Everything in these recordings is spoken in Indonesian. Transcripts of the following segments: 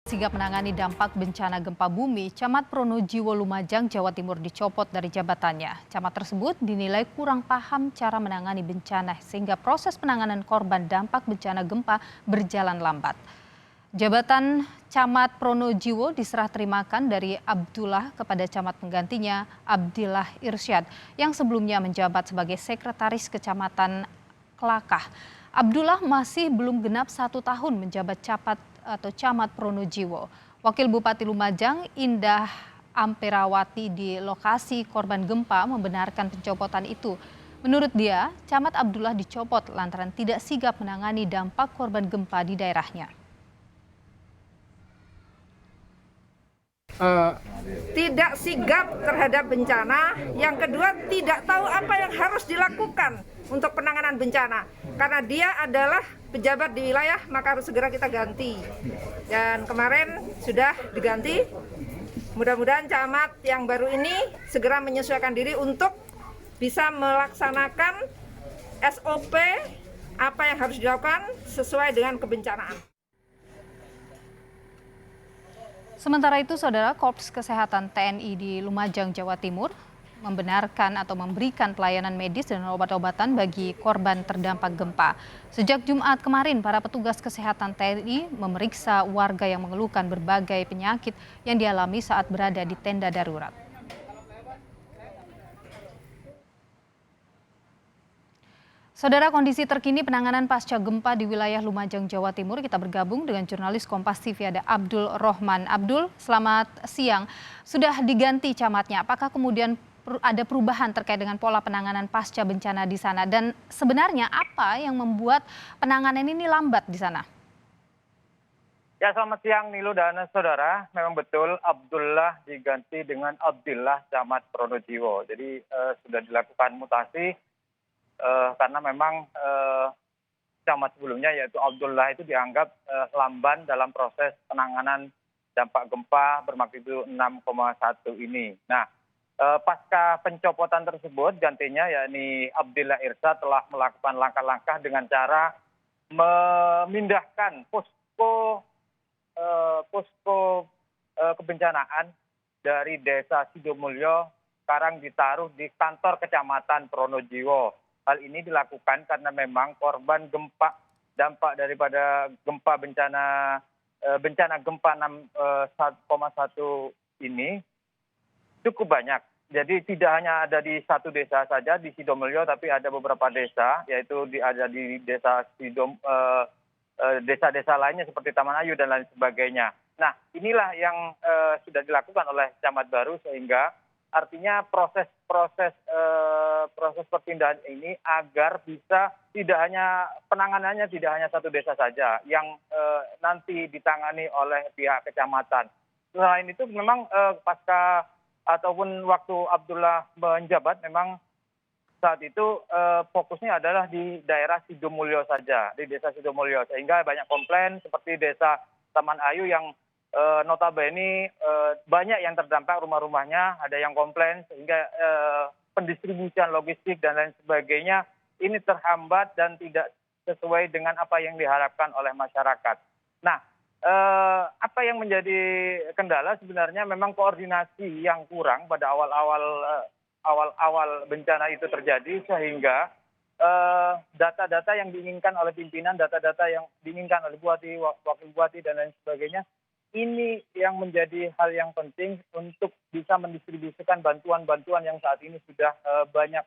Sigap menangani dampak bencana gempa bumi, Camat Pronojiwo Lumajang, Jawa Timur dicopot dari jabatannya. Camat tersebut dinilai kurang paham cara menangani bencana sehingga proses penanganan korban dampak bencana gempa berjalan lambat. Jabatan Camat Pronojiwo diserah terimakan dari Abdullah kepada camat penggantinya Abdillah Irsyad yang sebelumnya menjabat sebagai Sekretaris Kecamatan Kelakah. Abdullah masih belum genap 1 tahun menjabat Camat Pronojiwo. Wakil Bupati Lumajang Indah Amperawati di lokasi korban gempa membenarkan pencopotan itu. Menurut dia, Camat Abdullah dicopot lantaran tidak sigap menangani dampak korban gempa di daerahnya. Tidak sigap terhadap bencana, yang kedua tidak tahu apa yang harus dilakukan untuk penanganan bencana. Karena dia adalah pejabat di wilayah, maka harus segera kita ganti. Dan kemarin sudah diganti. Mudah-mudahan camat yang baru ini segera menyesuaikan diri untuk bisa melaksanakan SOP apa yang harus dilakukan sesuai dengan kebencanaan. Sementara itu, Saudara, Korps Kesehatan TNI di Lumajang, Jawa Timur membenarkan atau memberikan pelayanan medis dan obat-obatan bagi korban terdampak gempa. Sejak Jumat kemarin, para petugas kesehatan TNI memeriksa warga yang mengeluhkan berbagai penyakit yang dialami saat berada di tenda darurat. Saudara, kondisi terkini penanganan pasca gempa di wilayah Lumajang, Jawa Timur, kita bergabung dengan jurnalis Kompas TV ada Abdul Rohman. Abdul, selamat siang. Sudah diganti camatnya, apakah kemudian ada perubahan terkait dengan pola penanganan pasca bencana di sana? Dan sebenarnya apa yang membuat penanganan ini lambat di sana? Ya, selamat siang Nilu dan saudara. Memang betul Abdullah diganti dengan Abdillah Camat Pronojiwo. Jadi sudah dilakukan mutasi. Karena memang camat sebelumnya yaitu Abdullah itu dianggap lamban dalam proses penanganan dampak gempa bermagnitudo 6,1 ini. Nah, pasca pencopotan tersebut gantinya yakni Abdillah Irsyad telah melakukan langkah-langkah dengan cara memindahkan posko kebencanaan dari Desa Sidomulyo sekarang ditaruh di kantor Kecamatan Pronojiwo. Hal ini dilakukan karena memang korban gempa dampak daripada bencana gempa 6,1 ini cukup banyak. Jadi tidak hanya ada di satu desa saja di Sidomulyo, tapi ada beberapa desa, yaitu ada di desa-desa lainnya seperti Taman Ayu dan lain sebagainya. Nah, inilah yang sudah dilakukan oleh camat baru sehingga artinya proses perpindahan ini agar bisa penanganannya tidak hanya satu desa saja yang nanti ditangani oleh pihak kecamatan. Selain itu memang pasca ataupun waktu Abdullah menjabat memang saat itu fokusnya adalah di daerah Sidomulyo saja, di desa Sidomulyo, sehingga banyak komplain seperti desa Taman Ayu yang notabene banyak yang terdampak rumah-rumahnya, ada yang komplain sehingga pendistribusian logistik dan lain sebagainya ini terhambat dan tidak sesuai dengan apa yang diharapkan oleh masyarakat. Nah, apa yang menjadi kendala sebenarnya memang koordinasi yang kurang pada awal bencana itu terjadi sehingga data-data yang diinginkan oleh pimpinan, data-data yang diinginkan oleh bupati, wakil bupati dan lain sebagainya, ini yang menjadi hal yang penting untuk bisa mendistribusikan bantuan-bantuan yang saat ini sudah banyak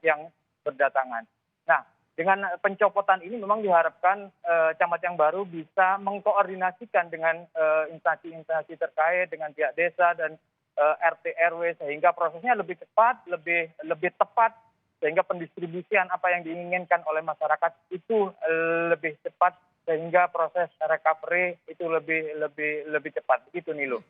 yang berdatangan. Nah, dengan pencopotan ini memang diharapkan camat yang baru bisa mengkoordinasikan dengan instansi-instansi terkait dengan pihak desa dan RT RW sehingga prosesnya lebih cepat, lebih tepat sehingga pendistribusian apa yang diinginkan oleh masyarakat itu lebih cepat sehingga proses recovery itu lebih cepat. Begitu Nilu.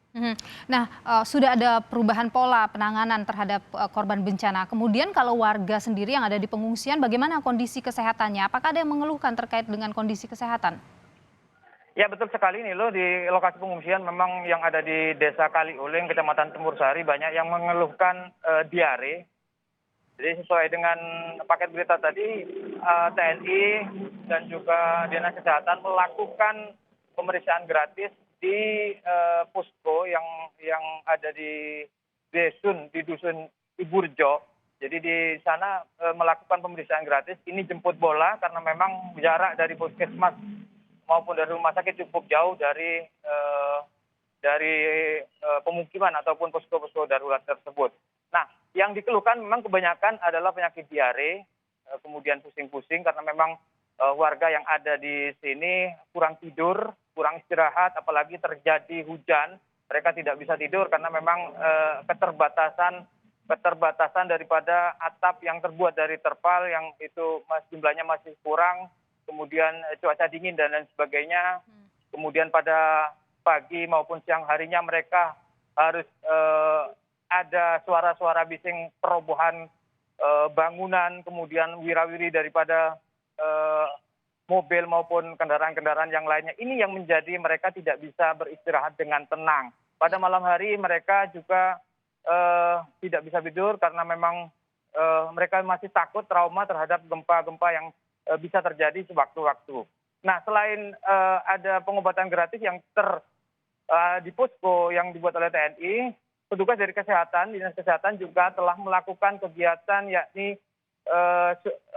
Nah, sudah ada perubahan pola penanganan terhadap korban bencana. Kemudian kalau warga sendiri yang ada di pengungsian, bagaimana kondisi kesehatannya? Apakah ada yang mengeluhkan terkait dengan kondisi kesehatan? Ya, betul sekali Nilu, di lokasi pengungsian memang yang ada di Desa Kaliuling, Kecamatan Tempur Sari banyak yang mengeluhkan diare. Jadi sesuai dengan paket berita tadi, TNI dan juga Dinas Kesehatan melakukan pemeriksaan gratis di posko yang ada di dusun Iburjo. Jadi di sana melakukan pemeriksaan gratis. Ini jemput bola karena memang jarak dari puskesmas maupun dari rumah sakit cukup jauh dari pemukiman ataupun posko-posko darurat tersebut. Nah, yang dikeluhkan memang kebanyakan adalah penyakit diare, kemudian pusing-pusing karena memang warga yang ada di sini kurang tidur, kurang istirahat, apalagi terjadi hujan. Mereka tidak bisa tidur karena memang keterbatasan daripada atap yang terbuat dari terpal yang itu jumlahnya masih kurang, kemudian cuaca dingin dan lain sebagainya. Kemudian pada pagi maupun siang harinya mereka harus ada suara-suara bising perobohan bangunan, kemudian wirawiri daripada mobil maupun kendaraan-kendaraan yang lainnya. Ini yang menjadi mereka tidak bisa beristirahat dengan tenang. Pada malam hari mereka juga tidak bisa tidur karena memang mereka masih takut trauma terhadap gempa-gempa yang bisa terjadi sewaktu-waktu. Nah, selain ada pengobatan gratis yang di posko yang dibuat oleh TNI, petugas dari kesehatan, dinas kesehatan juga telah melakukan kegiatan yakni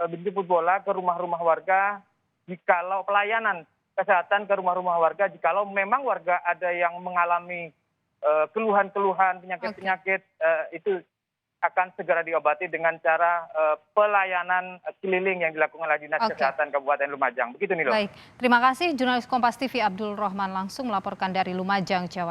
menjemput bola ke rumah-rumah warga jikalau pelayanan kesehatan ke rumah-rumah warga jikalau memang warga ada yang mengalami keluhan-keluhan penyakit-penyakit itu akan segera diobati dengan cara pelayanan keliling yang dilakukan oleh Dinas Kesehatan Kabupaten Lumajang. Begitu nih, Loh. Baik, terima kasih jurnalis Kompas TV Abdul Rohman langsung melaporkan dari Lumajang, Jawa